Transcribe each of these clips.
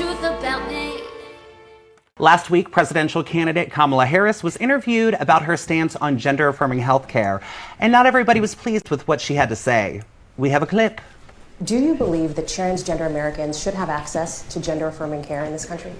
truth about me. Last week, presidential candidate Kamala Harris was interviewed about her stance on gender-affirming healthcare, and not everybody was pleased with what she had to say. We have a clip. Do you believe that transgender Americans should have access to gender-affirming care in this country?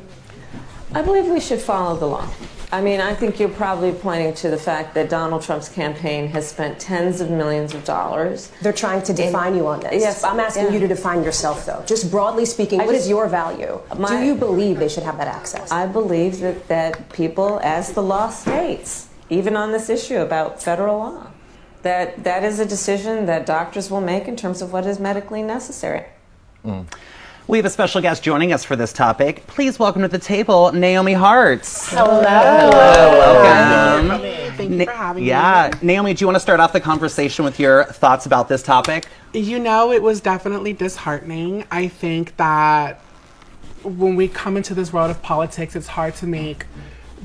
I believe we should follow the law. I mean, I think you're probably pointing to the fact that Donald Trump's campaign has spent tens of millions of dollars. They're trying to define you on this. Yes, I'm asking you to define yourself, though. Just broadly speaking, what is your value? Do you believe they should have that access? I believe that people, as the law states, even on this issue about federal law, that is a decision that doctors will make in terms of what is medically necessary. We have a special guest joining us for this topic. Please welcome to the table, Naomi Hartz. Hello. Welcome. Thank you for having me. Yeah. Naomi, do you want to start off the conversation with your thoughts about this topic? You know, it was definitely disheartening. I think that when we come into this world of politics, it's hard to make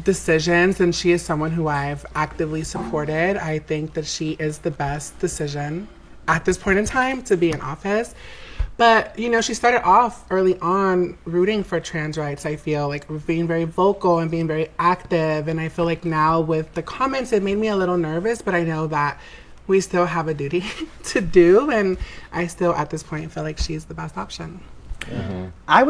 decisions, and she is someone who I've actively supported. I think that she is the best decision at this point in time to be in office. But, you know, she started off early on rooting for trans rights, I feel, like being very vocal and being very active. And I feel like now with the comments, it made me a little nervous, but I know that we still have a duty to do. And I still, at this point, feel like she's the best option. I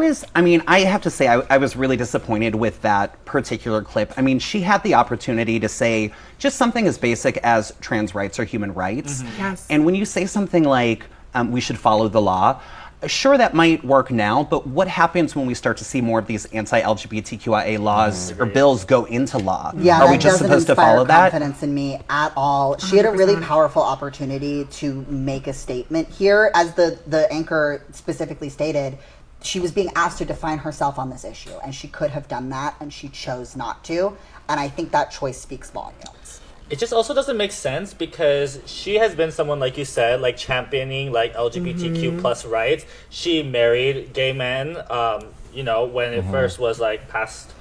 have to say, I was really disappointed with that particular clip. I mean, she had the opportunity to say just something as basic as trans rights are human rights. Yes. And when you say something like, we should follow the law, sure, that might work now, but what happens when we start to see more of these anti-LGBTQIA laws or bills go into law? Yeah, are we just supposed to follow that? Confidence in me at all. She had a really powerful opportunity to make a statement here. As the anchor specifically stated, she was being asked to define herself on this issue, and she could have done that, and she chose not to. And I think that choice speaks volumes. It just also doesn't make sense because she has been someone, like you said, like championing like LGBTQ plus rights. She married gay men, you know, when it first was like passed.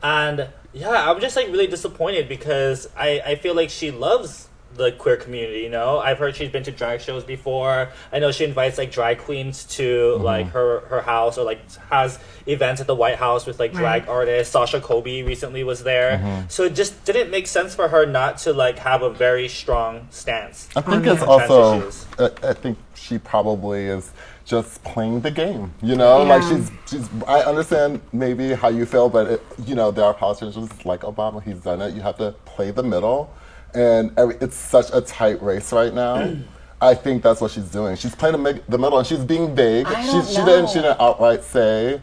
And yeah, I'm just like really disappointed because I feel like she loves the queer community, you know. I've heard she's been to drag shows before. I know she invites like drag queens to like her house, or like has events at the White House with like drag artists. Sasha Colby recently was there. So it just didn't make sense for her not to like have a very strong stance. I think it's also, I think she probably is just playing the game, you know? Like she's I understand maybe how you feel, but you know, there are politicians like Obama, he's done it. You have to play the middle. And it's such a tight race right now. I think that's what she's doing. She's playing the middle, and she's being vague. She didn't outright say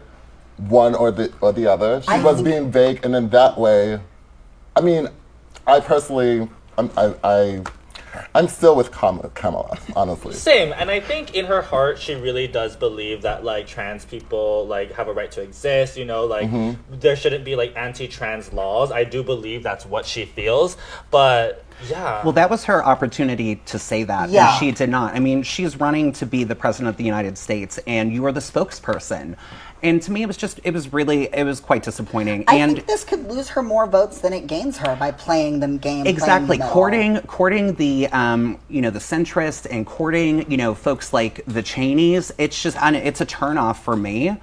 one or the other. She was being vague, and in that way, I mean, I personally, I'm still with Kamala, honestly. Same, and I think in her heart she really does believe that like trans people like have a right to exist, you know, like there shouldn't be like anti-trans laws. I do believe that's what she feels, but yeah. Well, that was her opportunity to say that, and she did not. I mean, she's running to be the president of the United States, and you are the spokesperson. And to me, it was quite disappointing. I think this could lose her more votes than it gains her by playing the game. Exactly, courting the the centrist and courting, you know, folks like the Cheneys. It's just, it's a turnoff for me.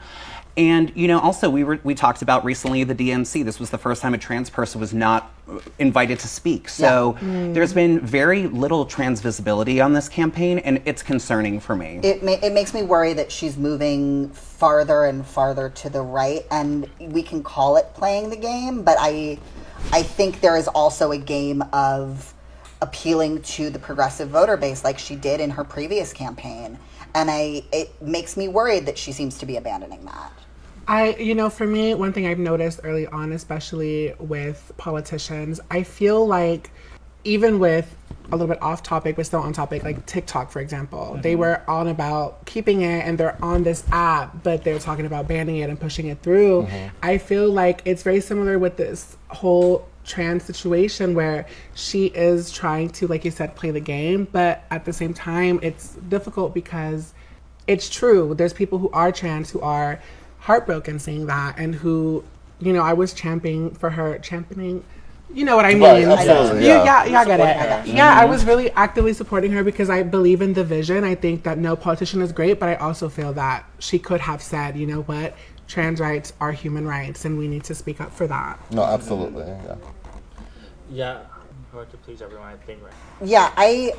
And, you know, also we talked about recently the DNC. This was the first time a trans person was not invited to speak. So there's been very little trans visibility on this campaign, and it's concerning for me. It makes me worry that she's moving farther and farther to the right, and we can call it playing the game, but I think there is also a game of appealing to the progressive voter base like she did in her previous campaign. And it makes me worried that she seems to be abandoning that. For me, one thing I've noticed early on, especially with politicians, I feel like even with a little bit off topic, but still on topic, like TikTok, for example, they were on about keeping it, and they're on this app, but they're talking about banning it and pushing it through. I feel like it's very similar with this whole trans situation where she is trying to, like you said, play the game, but at the same time, it's difficult because it's true. There's people who are trans who are heartbroken seeing that, and who, you know, I was championing You know what I mean? Right, absolutely, yeah. Yeah, I get it. Yeah, I was really actively supporting her because I believe in the vision. I think that no politician is great, but I also feel that she could have said, you know what, trans rights are human rights, and we need to speak up for that. No, absolutely, yeah. Yeah, hard to please everyone, I think, right? Yeah, I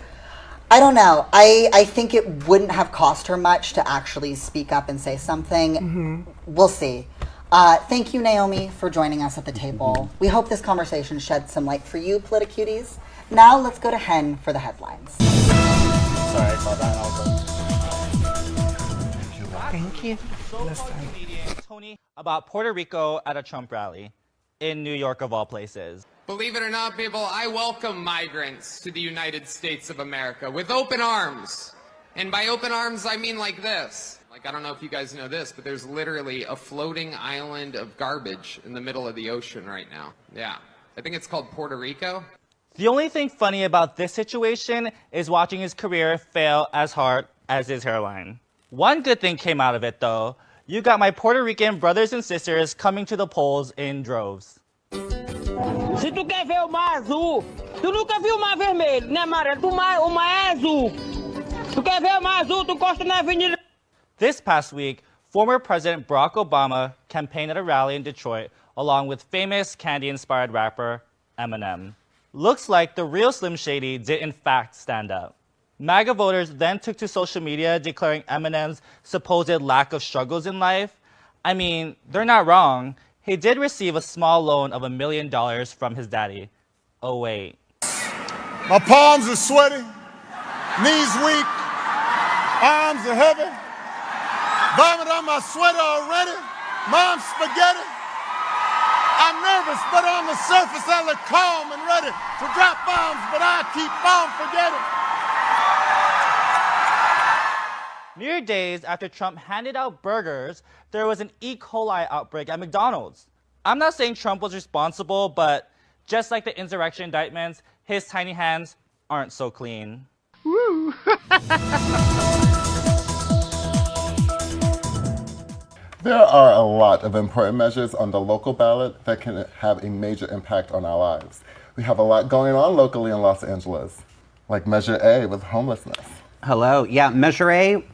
don't know. I think it wouldn't have cost her much to actually speak up and say something. We'll see. Thank you, Naomi, for joining us at the table. We hope this conversation shed some light for you, Politicuties. Now let's go to Hen for the headlines. Sorry about that. Thank you. Comedian Tony about Puerto Rico at a Trump rally in New York, of all places. Believe it or not, people, I welcome migrants to the United States of America with open arms. And by open arms, I mean like this. Like, I don't know if you guys know this, but there's literally a floating island of garbage in the middle of the ocean right now. Yeah. I think it's called Puerto Rico. The only thing funny about this situation is watching his career fail as hard as his hairline. One good thing came out of it, though. You got my Puerto Rican brothers and sisters coming to the polls in droves. Se tu quer ver o mar azul, tu nunca viu o mar vermelho, né, Mara? O mar é azul. Tu quer ver o mar azul, tu encosta na avenida. This past week, former President Barack Obama campaigned at a rally in Detroit along with famous candy-inspired rapper Eminem. Looks like the real Slim Shady did in fact stand up. MAGA voters then took to social media declaring Eminem's supposed lack of struggles in life. I mean, they're not wrong. He did receive a small loan of $1 million from his daddy. Oh wait. My palms are sweaty, knees weak, arms are heavy. Vomit on my sweater already. Mom's spaghetti. I'm nervous, but on the surface I look calm and ready to drop bombs, but I keep on forgetting. Mere days after Trump handed out burgers, there was an E. coli outbreak at McDonald's. I'm not saying Trump was responsible, but just like the insurrection indictments, his tiny hands aren't so clean. Woo! There are a lot of important measures on the local ballot that can have a major impact on our lives. We have a lot going on locally in Los Angeles, like Measure A with homelessness. Hello. Yeah, Measure A.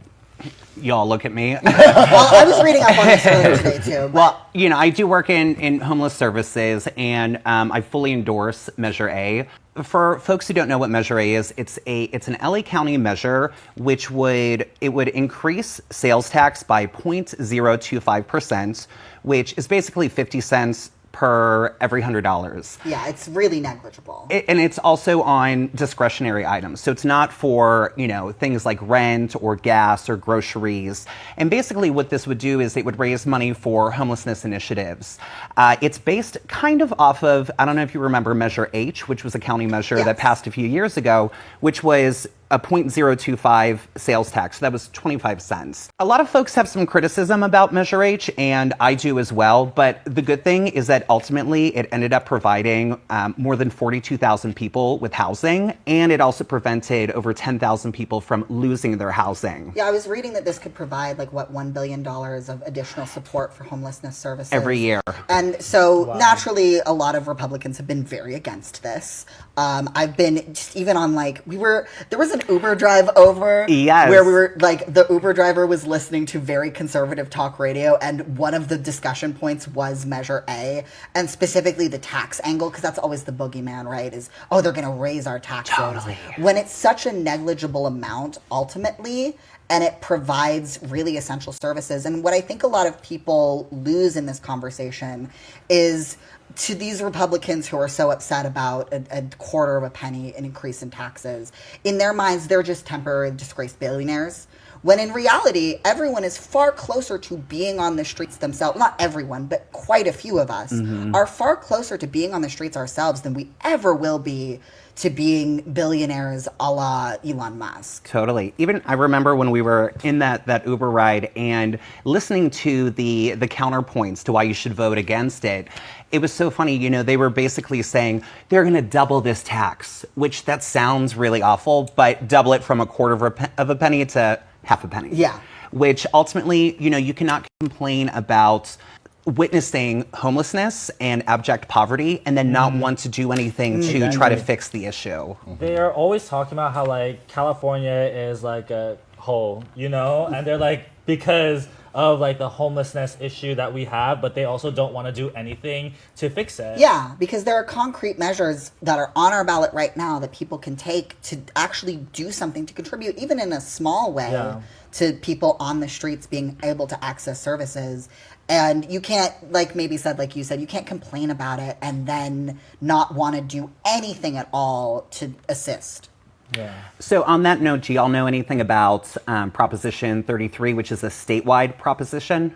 Y'all look at me. Well, I was reading up on this earlier today, too. Well, you know, I do work in homeless services, and I fully endorse Measure A. For folks who don't know what Measure A is, it's an LA County measure which would increase sales tax by 0.025%, which is basically 50 cents per every $100. Yeah, it's really negligible. And it's also on discretionary items. So it's not for, you know, things like rent or gas or groceries. And basically what this would do is it would raise money for homelessness initiatives. It's based kind of off of, I don't know if you remember Measure H, which was a county measure that passed a few years ago, which was a 0.025 sales tax. So that was 25 cents. A lot of folks have some criticism about Measure H, and I do as well. But the good thing is that ultimately it ended up providing more than 42,000 people with housing, and it also prevented over 10,000 people from losing their housing. Yeah, I was reading that this could provide like $1 billion of additional support for homelessness services every year. And so naturally, a lot of Republicans have been very against this. I've been just even on there was an Uber drive over where we were the Uber driver was listening to very conservative talk radio, and one of the discussion points was Measure A, and specifically the tax angle, because that's always the boogeyman, right? Is, oh, they're going to raise our taxes. Totally. When it's such a negligible amount ultimately, and it provides really essential services. And what I think a lot of people lose in this conversation is, to these Republicans who are so upset about a quarter of a penny an increase in taxes, in their minds, they're just temporary disgraced billionaires. When in reality, everyone is far closer to being on the streets themselves. Not everyone, but quite a few of us are far closer to being on the streets ourselves than we ever will be to being billionaires a la Elon Musk. Totally. Even I remember when we were in that Uber ride and listening to the counterpoints to why you should vote against it. It was so funny, you know, they were basically saying they're going to double this tax, which that sounds really awful, but double it from a quarter of a penny to half a penny. Yeah. Which ultimately, you know, you cannot complain about witnessing homelessness and abject poverty and then not want to do anything to try to fix the issue. They are always talking about how like California is like a hole, you know, and they're like because of like the homelessness issue that we have, but they also don't want to do anything to fix it. Yeah, because there are concrete measures that are on our ballot right now that people can take to actually do something to contribute, even in a small way, to people on the streets being able to access services. And you can't, like maybe said, like you said, you can't complain about it and then not want to do anything at all to assist. Yeah. So on that note, do y'all know anything about Proposition 33, which is a statewide proposition?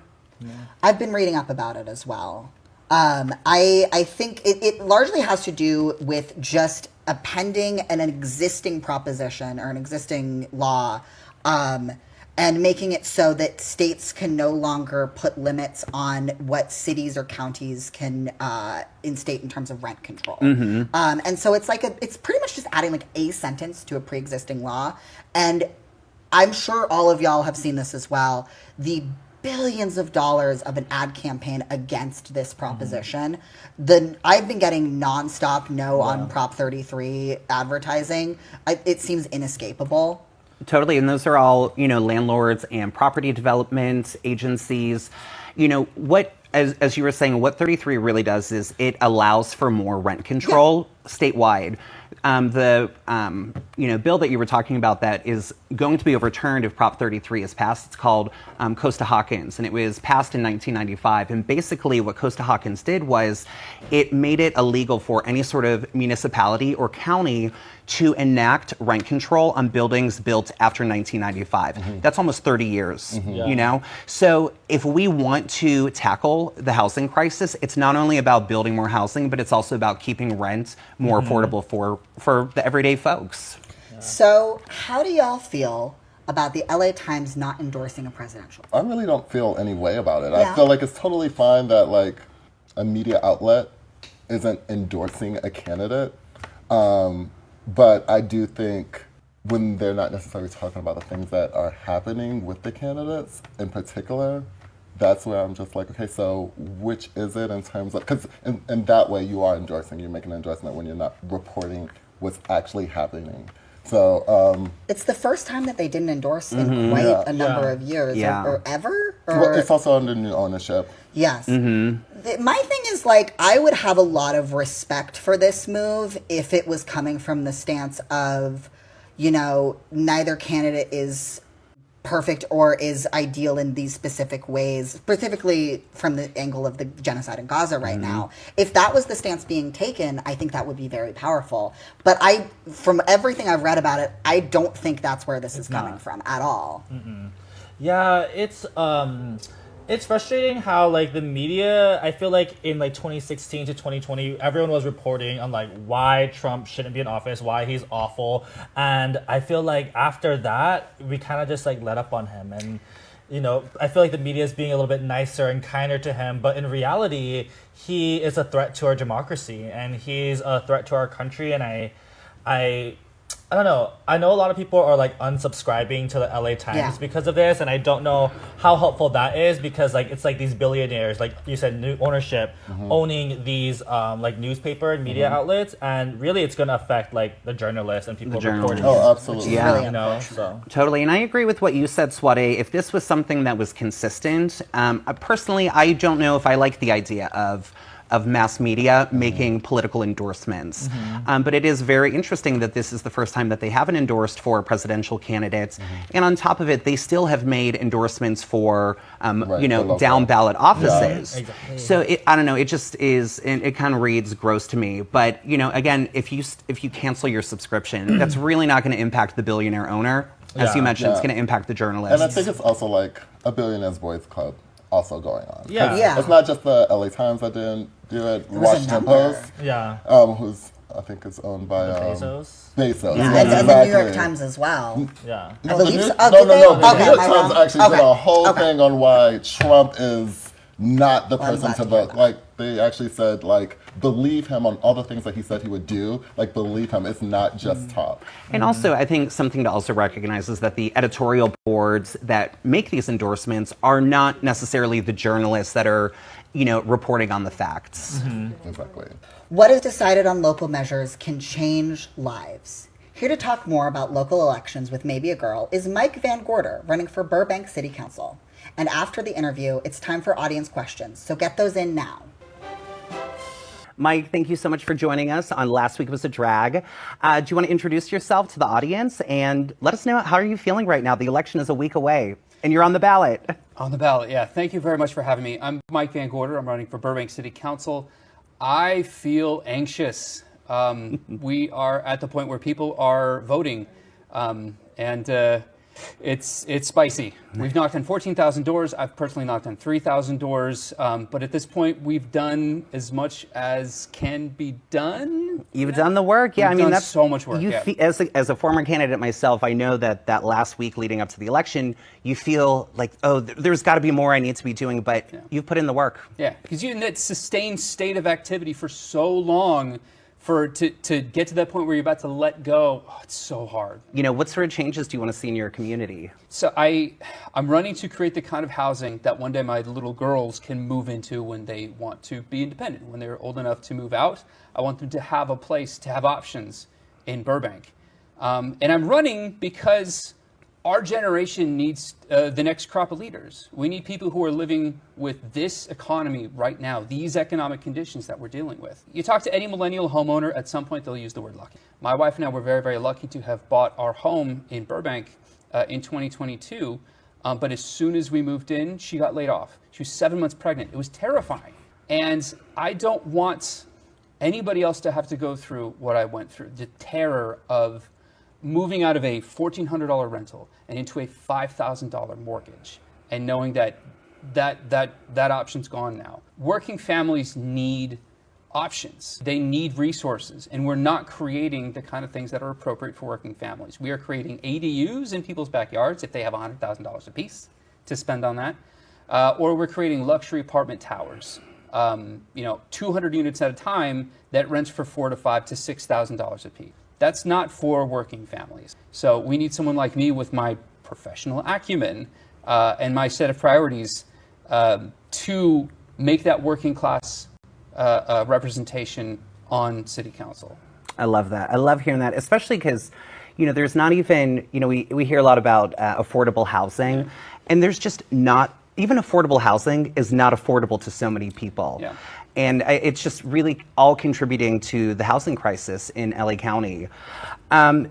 I've been reading up about it as well. I think it largely has to do with just appending an existing proposition or an existing law and making it so that states can no longer put limits on what cities or counties can instate in terms of rent control. And so it's like it's pretty much just adding like a sentence to a pre-existing law. And I'm sure all of y'all have seen this as well. The billions of dollars of an ad campaign against this proposition. I've been getting nonstop on Prop 33 advertising. It seems inescapable. Totally, and those are all, landlords and property development agencies. As you were saying, what 33 really does is it allows for more rent control statewide. The bill that you were talking about that is going to be overturned if Prop 33 is passed. It's called Costa-Hawkins, and it was passed in 1995. And basically what Costa-Hawkins did was it made it illegal for any sort of municipality or county to enact rent control on buildings built after 1995. That's almost 30 years, So if we want to tackle the housing crisis, it's not only about building more housing, but it's also about keeping rent more affordable for the everyday folks. So how do y'all feel about the LA Times not endorsing a presidential? I really don't feel any way about it. I feel like it's totally fine that like a media outlet isn't endorsing a candidate. But I do think when they're not necessarily talking about the things that are happening with the candidates in particular, that's where I'm just like, okay, so which is it in terms of, because in that way you are endorsing, you're making an endorsement when you're not reporting what's actually happening. So it's the first time that they didn't endorse in quite a number of years or ever. Well, it's also under new ownership. Yes. My thing is like I would have a lot of respect for this move if it was coming from the stance of, neither candidate is perfect or is ideal in these specific ways, specifically from the angle of the genocide in Gaza right now. If that was the stance being taken, I think that would be very powerful. But from everything I've read about it, I don't think that's where this is coming from at all. Yeah, it's frustrating how like the media, I feel like in like 2016 to 2020, everyone was reporting on like why Trump shouldn't be in office, why he's awful. And I feel like after that, we kind of just like let up on him. And, I feel like the media is being a little bit nicer and kinder to him. But in reality, he is a threat to our democracy and he's a threat to our country. And I don't know. I know a lot of people are like unsubscribing to the LA Times because of this, and I don't know how helpful that is because like it's like these billionaires, like you said, new ownership owning these like newspaper and media outlets, and really it's going to affect like the journalists and people reporting. Oh, absolutely. Yeah, so totally. And I agree with what you said, Swade. If this was something that was consistent, personally, I don't know if I like the idea of mass media making political endorsements. But it is very interesting that this is the first time that they haven't endorsed for presidential candidates. And on top of it, they still have made endorsements for, down ballot offices. Exactly. So I don't know, it just is, it kind of reads gross to me. But, again, if you cancel your subscription, that's really not going to impact the billionaire owner. As you mentioned, it's going to impact the journalists. And I think it's also like a Billionaires Boys Club also going on. Yeah. It's not just the LA Times that didn't do it. Washington Post. Who's I think is owned by Bezos. Bezos. Yeah, and the New York Times as well. Yeah. I believe so. The New York Times actually did a whole thing on why Trump is not the person to vote. Like they actually said, like believe him on all the things that he said he would do. Like believe him. It's not just talk. And also, I think something to also recognize is that the editorial boards that make these endorsements are not necessarily the journalists that are, reporting on the facts. Exactly. What is decided on local measures can change lives. Here to talk more about local elections with Maybe a Girl is Mike Van Gorder, running for Burbank City Council. And after the interview, it's time for audience questions, so get those in now. Mike, thank you so much for joining us on Last Week Was a Drag. Do you want to introduce yourself to the audience and let us know, how are you feeling right now? The election is a week away and you're on the ballot. On the ballot, yeah. Thank you very much for having me. I'm Mike Van Gorder. I'm running for Burbank City Council. I feel anxious. We are at the point where people are voting, and it's spicy. We've knocked on 14,000 doors. I've personally knocked on 3,000 doors, but at this point, we've done as much as can be done. You've done the work, yeah. We've done that's so much work. As a former candidate myself, I know that last week leading up to the election, you feel like, oh, there's got to be more I need to be doing, but you've put in the work. Yeah, because you're in that sustained state of activity for so long. To get to that point where you're about to let go, it's so hard. What sort of changes do you want to see in your community? So I'm running to create the kind of housing that one day my little girls can move into when they want to be independent, when they're old enough to move out. I want them to have a place, to have options in Burbank. And I'm running because our generation needs the next crop of leaders. We need people who are living with this economy right now, these economic conditions that we're dealing with. You talk to any millennial homeowner, at some point they'll use the word lucky. My wife and I were very, very lucky to have bought our home in Burbank in 2022, but as soon as we moved in, she got laid off. She was 7 months pregnant. It was terrifying. And I don't want anybody else to have to go through what I went through, the terror of moving out of a $1,400 rental and into a $5,000 mortgage and knowing that option's gone now. Working families need options. They need resources, and we're not creating the kind of things that are appropriate for working families. We are creating ADUs in people's backyards if they have $100,000 apiece to spend on that, or we're creating luxury apartment towers, 200 units at a time that rents for $4,000 to $5,000 to $6,000 apiece. That's not for working families. So we need someone like me with my professional acumen and my set of priorities to make that working class representation on city council. I love that. I love hearing that, especially because, there's not even, we hear a lot about affordable housing, and there's just not, even affordable housing is not affordable to so many people. Yeah. And it's just really all contributing to the housing crisis in LA County.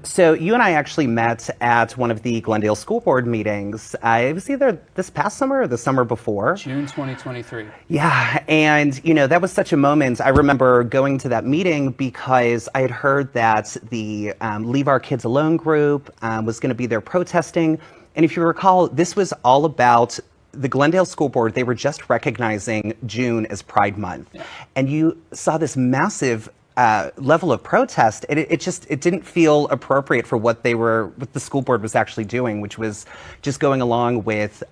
So you and I actually met at one of the Glendale School Board meetings. It was either this past summer or the summer before. June 2023. Yeah, and that was such a moment. I remember going to that meeting because I had heard that the Leave Our Kids Alone group was going to be there protesting. And if you recall, this was all about the Glendale School Board. They were just recognizing June as Pride Month. Yeah. And you saw this massive level of protest. It didn't feel appropriate for what the school board was actually doing, which was just going along with,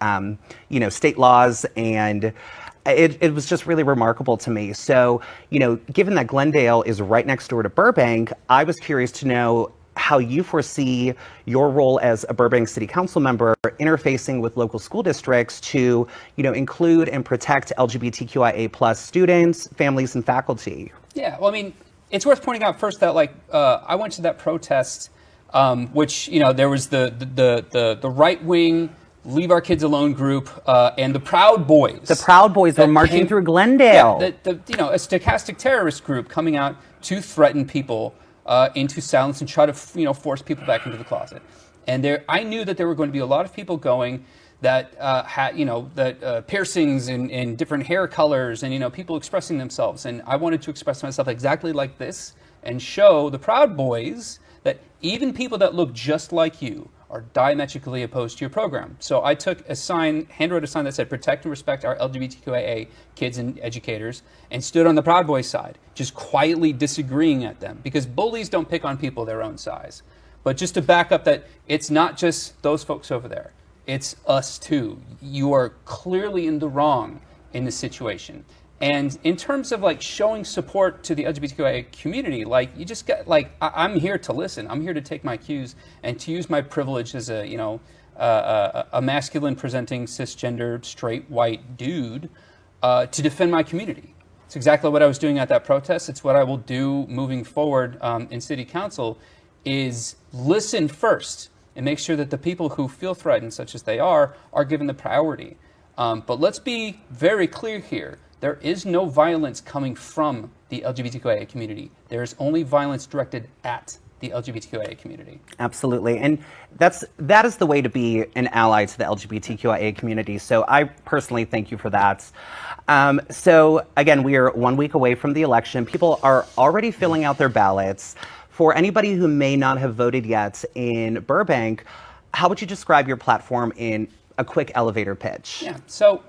state laws. And it was just really remarkable to me. So, given that Glendale is right next door to Burbank, I was curious to know how you foresee your role as a Burbank City Council member interfacing with local school districts to, include and protect LGBTQIA+ students, families, and faculty. Yeah, well, it's worth pointing out first that, I went to that protest, which, there was the right-wing Leave Our Kids Alone group and the Proud Boys. The Proud Boys were marching through Glendale. Yeah, a stochastic terrorist group coming out to threaten people into silence and try to force people back into the closet. And I knew that there were going to be a lot of people going that had piercings and different hair colors and people expressing themselves. And I wanted to express myself exactly like this and show the Proud Boys that even people that look just like you are diametrically opposed to your program. So I took handwrote a sign that said, "Protect and respect our LGBTQIA kids and educators," and stood on the Proud Boys side, just quietly disagreeing at them, because bullies don't pick on people their own size. But just to back up that it's not just those folks over there, it's us too. You are clearly in the wrong in this situation. And in terms of showing support to the LGBTQIA community, you just got I'm here to listen. I'm here to take my cues and to use my privilege as a masculine presenting cisgender straight white dude to defend my community. It's exactly what I was doing at that protest. It's what I will do moving forward in city council, is listen first and make sure that the people who feel threatened, such as they are given the priority. But let's be very clear here. There is no violence coming from the LGBTQIA community. There is only violence directed at the LGBTQIA community. Absolutely. And that is the way to be an ally to the LGBTQIA community. So I personally thank you for that. So again, we are 1 week away from the election. People are already filling out their ballots. For anybody who may not have voted yet in Burbank, how would you describe your platform in a quick elevator pitch? Yeah, so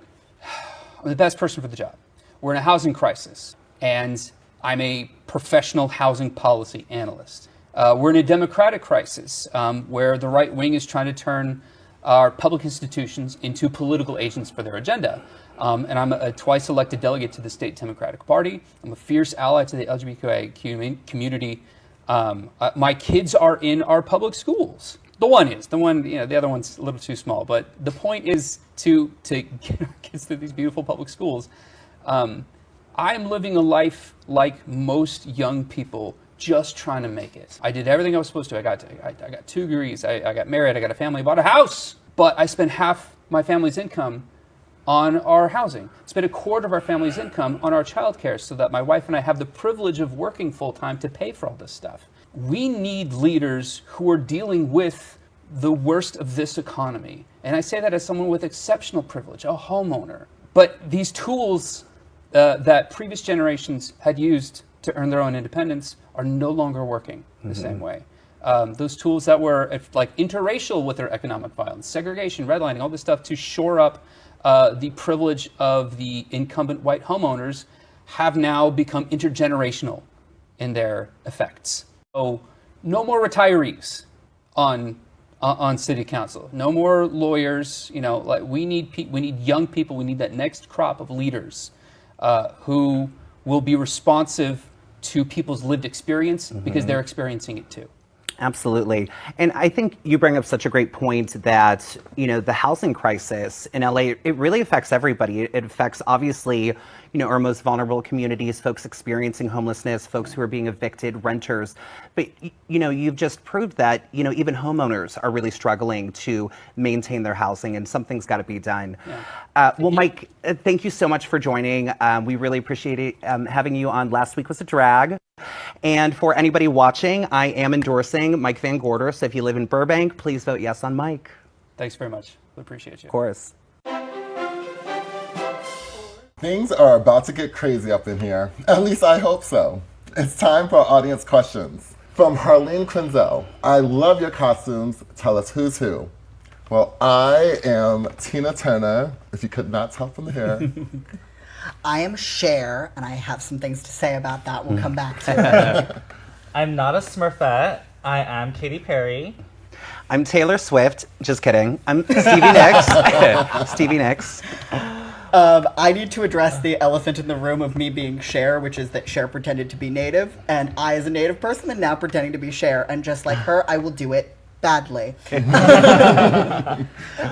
I'm the best person for the job. We're in a housing crisis, and I'm a professional housing policy analyst. We're in a democratic crisis where the right wing is trying to turn our public institutions into political agents for their agenda. And I'm a twice elected delegate to the state Democratic Party. I'm a fierce ally to the LGBTQIA community. My kids are in our public schools. The other one's a little too small. But the point is to get our kids to these beautiful public schools. I'm living a life like most young people, just trying to make it. I did everything I was supposed to. I got 2 degrees. I got married. I got a family. Bought a house. But I spent half my family's income on our housing. Spent a quarter of our family's income on our childcare, so that my wife and I have the privilege of working full time to pay for all this stuff. We need leaders who are dealing with the worst of this economy. And I say that as someone with exceptional privilege, a homeowner. But these tools that previous generations had used to earn their own independence are no longer working the same way. Those tools that were like interracial with their economic violence, segregation, redlining, all this stuff to shore up the privilege of the incumbent white homeowners have now become intergenerational in their effects. So no more retirees on city council. No more lawyers. We need young people. We need that next crop of leaders who will be responsive to people's lived experience because they're experiencing it too. Absolutely. And I think you bring up such a great point that, the housing crisis in LA, it really affects everybody. It affects, obviously, our most vulnerable communities, folks experiencing homelessness, folks who are being evicted, renters. But, you've just proved that, even homeowners are really struggling to maintain their housing, and something's got to be done. Yeah. Well, Mike, thank you so much for joining. We really appreciate having you on Last Week Was a Drag. And for anybody watching, I am endorsing Mike Van Gorder. So if you live in Burbank, please vote yes on Mike. Thanks very much. We appreciate you. Of course. Things are about to get crazy up in here. At least I hope so. It's time for our audience questions. From Harleen Quinzel, I love your costumes. Tell us who's who. Well, I am Tina Turner, if you could not tell from the hair. I am Cher, and I have some things to say about that. We'll come back to it. I'm not a Smurfette. I am Katy Perry. I'm Taylor Swift. Just kidding. I'm Stevie Nicks. Stevie Nicks. I need to address the elephant in the room of me being Cher, which is that Cher pretended to be Native, and I, as a Native person, am now pretending to be Cher. And just like her, I will do it badly.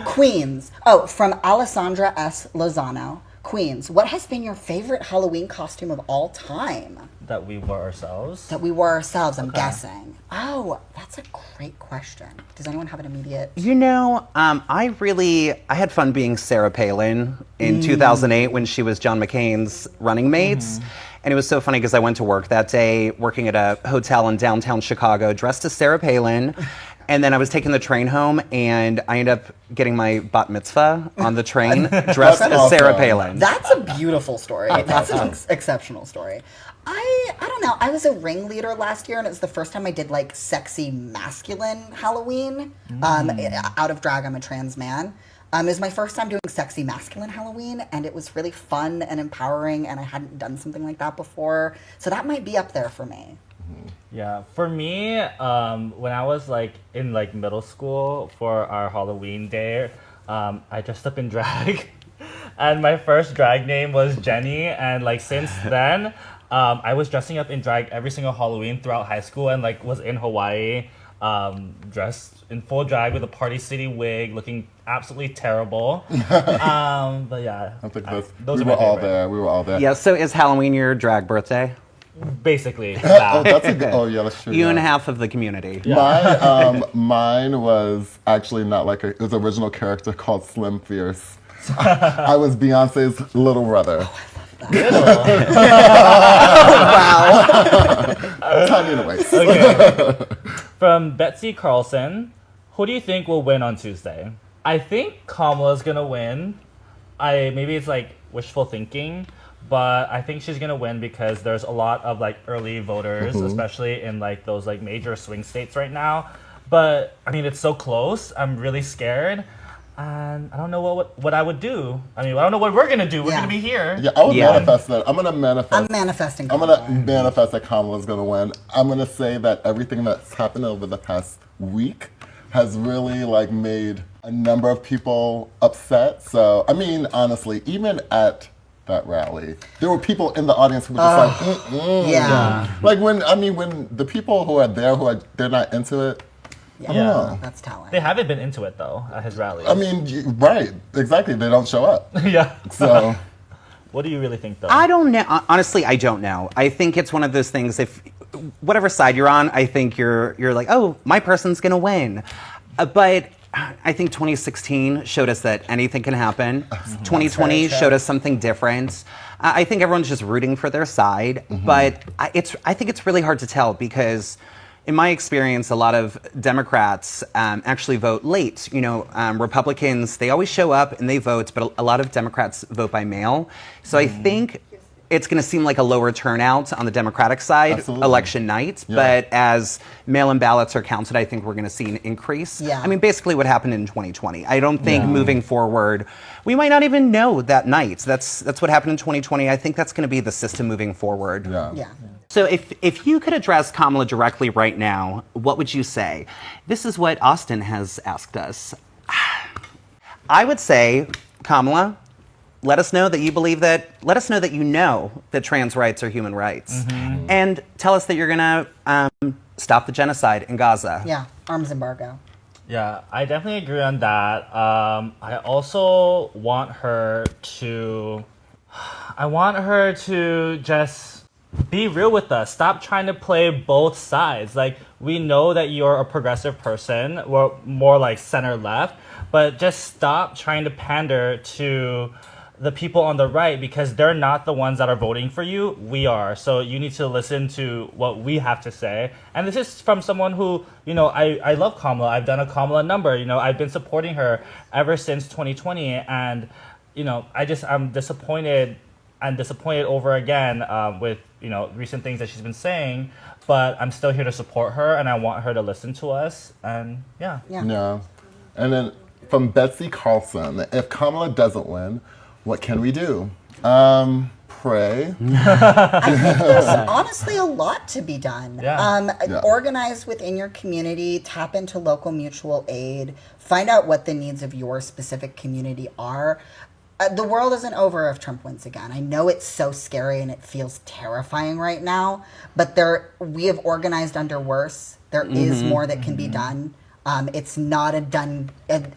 Queens. Oh, from Alessandra S. Lozano. Queens, what has been your favorite Halloween costume of all time? That we wore ourselves? That we wore ourselves, I'm guessing. Oh, that's a great question. Does anyone have an immediate? I had fun being Sarah Palin in 2008 when she was John McCain's running mate. And it was so funny because I went to work that day working at a hotel in downtown Chicago dressed as Sarah Palin. And then I was taking the train home, and I ended up getting my bat mitzvah on the train, dressed as Sarah Palin. That's a beautiful story. That's an exceptional story. I don't know. I was a ringleader last year, and it was the first time I did like sexy masculine Halloween. Out of drag, I'm a trans man. It was my first time doing sexy masculine Halloween, and it was really fun and empowering, and I hadn't done something like that before. So that might be up there for me. Yeah, for me, when I was in middle school for our Halloween day, I dressed up in drag, and my first drag name was Jenny. And since then, I was dressing up in drag every single Halloween throughout high school, and was in Hawaii dressed in full drag with a Party City wig, looking absolutely terrible. But yeah, I think those we are were my all favorite. there. We were all there. Yeah, so is Halloween your drag birthday? Basically, Oh, that's a good. Oh, yeah, that's true. You yeah. and half of the community. Mine was actually not like it was an original character called Slim Fierce. I was Beyonce's little brother. Tiny in a waist. Okay. From Betsy Carlson, who do you think will win on Tuesday? I think Kamala's gonna win. Maybe it's like wishful thinking, but I think she's gonna win because there's a lot of like early voters, especially in like those like major swing states right now. But I mean, it's so close. I'm really scared. And I don't know what I would do. I mean, I don't know what we're gonna do. We're gonna be here. Yeah, I would manifest that. I'm manifesting. I'm gonna manifest that Kamala's gonna win. I'm gonna say that everything that's happened over the past week has really like made a number of people upset. So I mean, honestly, even at that rally, there were people in the audience who were just like, Yeah. Like when the people who are there they're not into it. I don't know. That's telling. They haven't been into it though at his rallies. I mean, right? Exactly. They don't show up. Yeah. So. What do you really think, though? I don't know. Honestly, I don't know. I think it's one of those things. If whatever side you're on, I think you're like, oh, my person's gonna win. But I think 2016 showed us that anything can happen. 2020 showed us something different. I think everyone's just rooting for their side, but I think it's really hard to tell because. In my experience, a lot of Democrats actually vote late. You know, Republicans, they always show up and they vote, but a lot of Democrats vote by mail. So I think it's going to seem like a lower turnout on the Democratic side election night. Yeah. But as mail-in ballots are counted, I think we're going to see an increase. Yeah. I mean, basically what happened in 2020. I don't think moving forward, we might not even know that night. That's what happened in 2020. I think that's going to be the system moving forward. Yeah. So if you could address Kamala directly right now, what would you say? This is what Austin has asked us. I would say, Kamala, let us know that you believe that, let us know that you know that trans rights are human rights. And tell us that you're going to stop the genocide in Gaza. Yeah, arms embargo. Yeah, I definitely agree on that. I also want her to just be real with us. Stop trying to play both sides. Like, we know that you're a progressive person, or more like center left, but just stop trying to pander to the people on the right because they're not the ones that are voting for you. We are. So you need to listen to what we have to say. And this is from someone who, you know, I love Kamala. I've done a Kamala number. You know, I've been supporting her ever since 2020. And, you know, I'm disappointed over again with, you know, recent things that she's been saying, but I'm still here to support her and I want her to listen to us. And yeah. And then from Betsy Carlson, if Kamala doesn't win, what can we do? Pray. I think there's honestly a lot to be done. Yeah. Organize within your community, tap into local mutual aid, find out what the needs of your specific community are. The world isn't over if Trump wins again. I know it's so scary and it feels terrifying right now, but we have organized under worse. There is more that can be done. It's not an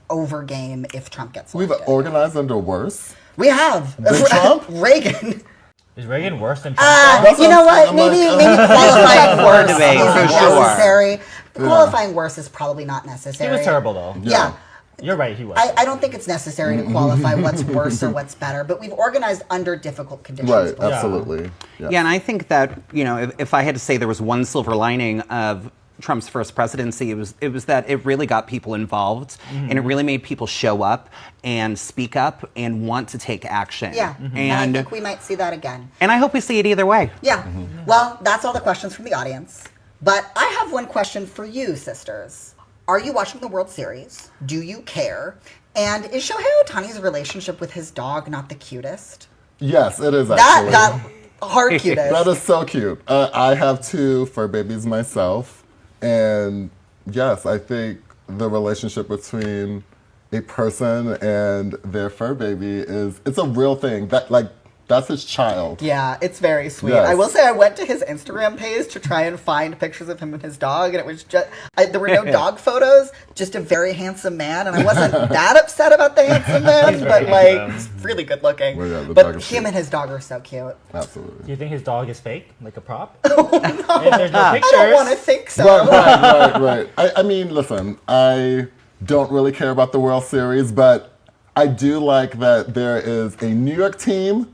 over game if Trump gets elected. We've organized under worse? We have. Trump? Reagan. Is Reagan worse than Trump? You know what? Maybe qualifying worse debate, isn't for sure. necessary. Qualifying worse is probably not necessary. He was terrible, though. Yeah. You're right, he was. I don't think it's necessary to qualify what's worse or what's better, but we've organized under difficult conditions. Right, before. absolutely. Yeah, and I think that, you know, if I had to say there was one silver lining of Trump's first presidency, it was that it really got people involved and it really made people show up and speak up and want to take action. Yeah, and I think we might see that again. And I hope we see it either way. Yeah. Well, that's all the questions from the audience. But I have one question for you, sisters. Are you watching the World Series? Do you care? And is Shohei Ohtani's relationship with his dog not the cutest? Yes, it is actually. That hard cutest. That is so cute. I have 2 fur babies myself. And yes, I think the relationship between a person and their fur baby it's a real thing. That, like, That's his child. Yeah, it's very sweet. Yes. I will say I went to his Instagram page to try and find pictures of him and his dog, and it was just there were no dog photos, just a very handsome man, and I wasn't that upset about the handsome man, but like he's really good looking. Well, yeah, the dog but is him cute. and his dog are so cute. Absolutely. Do you think his dog is fake, like a prop? No, If there's no pictures. I don't want to think so. Right. I mean, listen, I don't really care about the World Series, but I do like that there is a New York team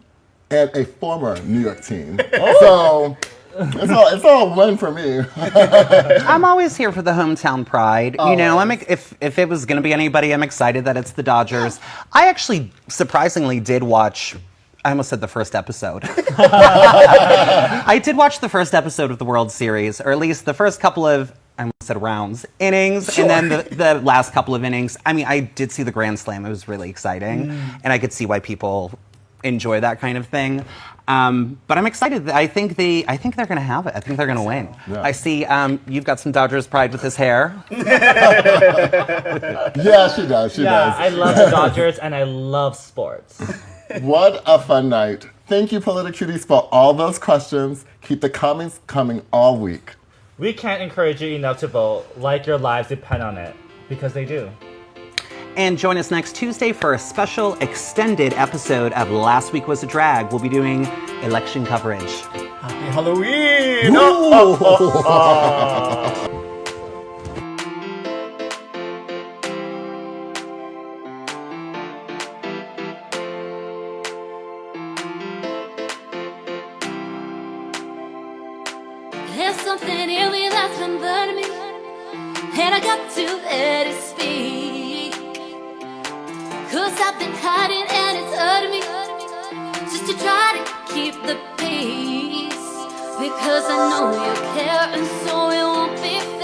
and a former New York team. So it's all one for me. I'm always here for the hometown pride. You know, if it was going to be anybody, I'm excited that it's the Dodgers. I actually surprisingly did watch. I almost said the first episode. I did watch the first episode of the World Series, or at least the first couple of, I almost said rounds, innings, and then the last couple of innings. I mean, I did see the Grand Slam. It was really exciting, and I could see why people enjoy that kind of thing. But I'm excited. I think they're going to have it. I think they're going to win. Yeah. I see you've got some Dodgers pride with his hair. Yeah, she does. She does. I love the Dodgers and I love sports. What a fun night. Thank you, Politic Cuties, for all those questions. Keep the comments coming all week. We can't encourage you enough to vote, like your lives depend on it, because they do. And join us next Tuesday for a special extended episode of Last Week Was a Drag. We'll be doing election coverage. Happy Halloween! There's something in me that's been burning me, and I got to let it speak. 'Cause I've been hiding and it's hurting me, just to try to keep the peace. Because I know you care, and so it won't be fair.